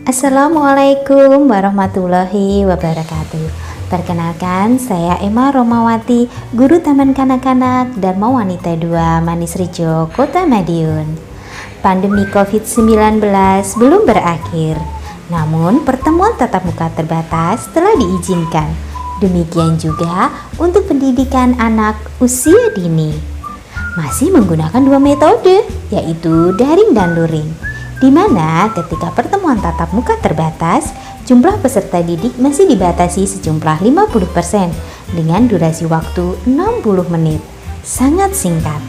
Assalamualaikum warahmatullahi wabarakatuh. Perkenalkan, saya Emma Romawati, guru Taman Kanak-kanak Dharma Wanita 2 Manis Rejo, Kota Madiun. Pandemi COVID-19 belum berakhir, namun pertemuan tatap muka terbatas telah diizinkan. Demikian juga untuk pendidikan anak usia dini. Masih menggunakan dua metode, yaitu daring dan luring, di mana ketika pertemuan tatap muka terbatas, jumlah peserta didik masih dibatasi sejumlah 50% dengan durasi waktu 60 menit. Sangat singkat.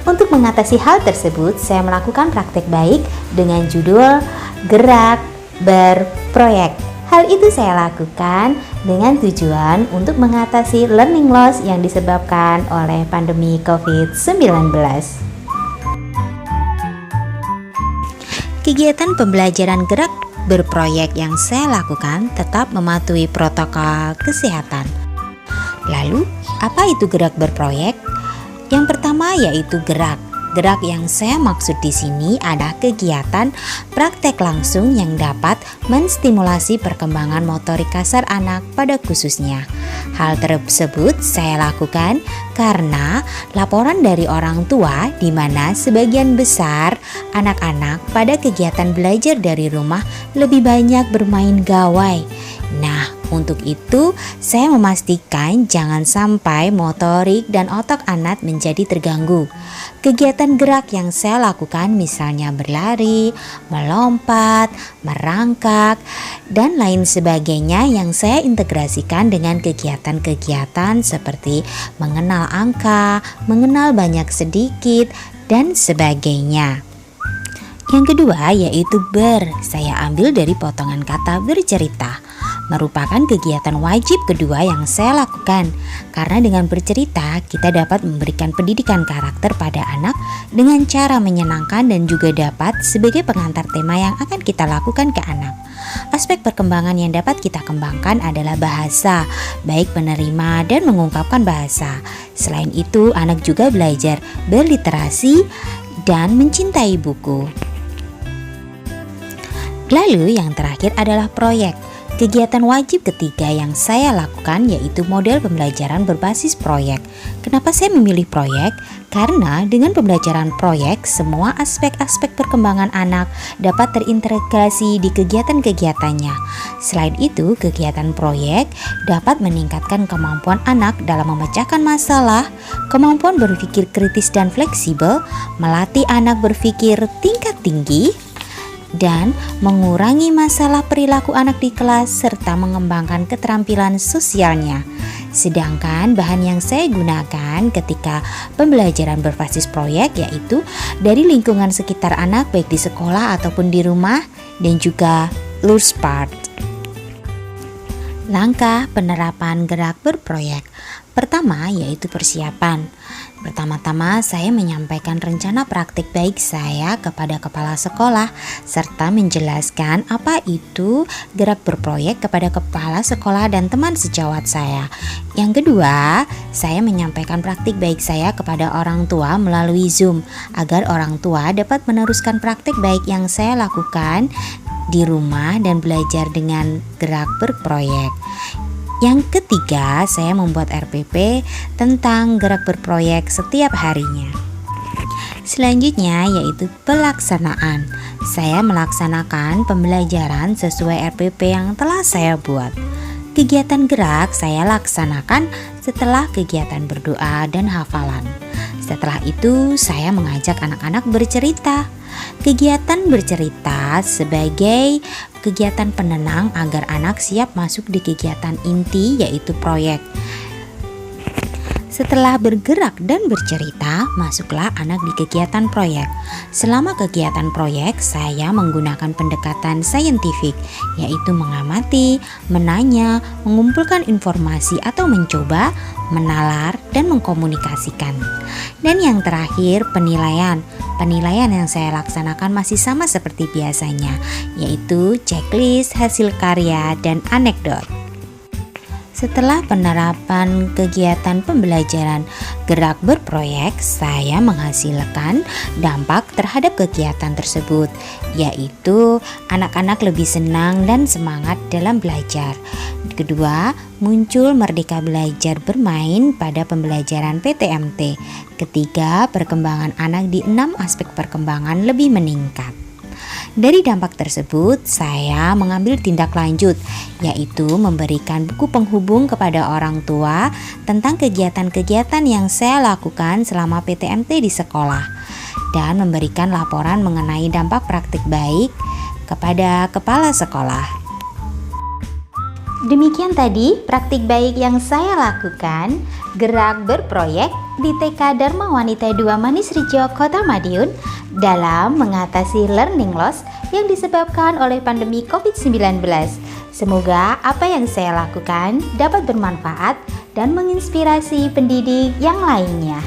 Untuk mengatasi hal tersebut, saya melakukan praktek baik dengan judul Gerak Berproyek. Hal itu saya lakukan dengan tujuan untuk mengatasi learning loss yang disebabkan oleh pandemi COVID-19. Kegiatan pembelajaran gerak berproyek yang saya lakukan tetap mematuhi protokol kesehatan. Lalu, apa itu gerak berproyek? Yang pertama yaitu gerak. Gerak yang saya maksud di sini adalah kegiatan praktek langsung yang dapat menstimulasi perkembangan motorik kasar anak pada khususnya. Hal tersebut saya lakukan karena laporan dari orang tua di mana sebagian besar anak-anak pada kegiatan belajar dari rumah lebih banyak bermain gawai. Nah, untuk itu saya memastikan jangan sampai motorik dan otak anak menjadi terganggu. Kegiatan gerak yang saya lakukan misalnya berlari, melompat, merangkak, dan lain sebagainya yang saya integrasikan dengan kegiatan-kegiatan seperti mengenal angka, mengenal banyak sedikit, dan sebagainya. Yang kedua yaitu saya ambil dari potongan kata bercerita. Merupakan kegiatan wajib kedua yang saya lakukan, karena dengan bercerita kita dapat memberikan pendidikan karakter pada anak dengan cara menyenangkan dan juga dapat sebagai pengantar tema yang akan kita lakukan ke anak. Aspek perkembangan yang dapat kita kembangkan adalah bahasa, baik menerima dan mengungkapkan bahasa. Selain itu, anak juga belajar berliterasi dan mencintai buku. Lalu yang terakhir adalah proyek. Kegiatan wajib ketiga yang saya lakukan yaitu model pembelajaran berbasis proyek. Kenapa saya memilih proyek? Karena dengan pembelajaran proyek, semua aspek-aspek perkembangan anak dapat terintegrasi di kegiatan-kegiatannya. Selain itu, kegiatan proyek dapat meningkatkan kemampuan anak dalam memecahkan masalah, kemampuan berpikir kritis dan fleksibel, melatih anak berpikir tingkat tinggi, dan mengurangi masalah perilaku anak di kelas serta mengembangkan keterampilan sosialnya. Sedangkan bahan yang saya gunakan ketika pembelajaran berbasis proyek yaitu dari lingkungan sekitar anak baik di sekolah ataupun di rumah dan juga Lurspart. Langkah penerapan gerak berproyek. Pertama yaitu persiapan. Pertama-tama saya menyampaikan rencana praktik baik saya kepada kepala sekolah serta menjelaskan apa itu gerak berproyek kepada kepala sekolah dan teman sejawat saya. Yang kedua, saya menyampaikan praktik baik saya kepada orang tua melalui Zoom agar orang tua dapat meneruskan praktik baik yang saya lakukan di rumah dan belajar dengan gerak berproyek. Yang ketiga, saya membuat RPP tentang gerak berproyek setiap harinya. Selanjutnya yaitu pelaksanaan. Saya melaksanakan pembelajaran sesuai RPP yang telah saya buat. Kegiatan gerak saya laksanakan setelah kegiatan berdoa dan hafalan. Setelah itu, saya mengajak anak-anak bercerita. Kegiatan bercerita sebagai kegiatan penenang agar anak siap masuk di kegiatan inti yaitu proyek. Setelah bergerak dan bercerita, masuklah anak di kegiatan proyek. Selama kegiatan proyek, saya menggunakan pendekatan saintifik, yaitu mengamati, menanya, mengumpulkan informasi atau mencoba, menalar, dan mengkomunikasikan. Dan yang terakhir, penilaian. Penilaian yang saya laksanakan masih sama seperti biasanya, yaitu checklist, hasil karya, dan anekdot. Setelah penerapan kegiatan pembelajaran gerak berproyek, saya menghasilkan dampak terhadap kegiatan tersebut, yaitu anak-anak lebih senang dan semangat dalam belajar. Kedua, muncul merdeka belajar bermain pada pembelajaran PTMT. Ketiga, perkembangan anak di 6 aspek perkembangan lebih meningkat. Dari dampak tersebut, saya mengambil tindak lanjut, yaitu memberikan buku penghubung kepada orang tua tentang kegiatan-kegiatan yang saya lakukan selama PTMT di sekolah, dan memberikan laporan mengenai dampak praktik baik kepada kepala sekolah. Demikian tadi praktik baik yang saya lakukan gerak berproyek di TK Dharma Wanita 2 Manis Rejo, Kota Madiun dalam mengatasi learning loss yang disebabkan oleh pandemi COVID-19. Semoga apa yang saya lakukan dapat bermanfaat dan menginspirasi pendidik yang lainnya.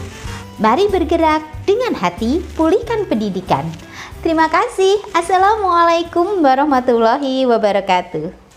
Mari bergerak dengan hati, pulihkan pendidikan. Terima kasih. Assalamualaikum warahmatullahi wabarakatuh.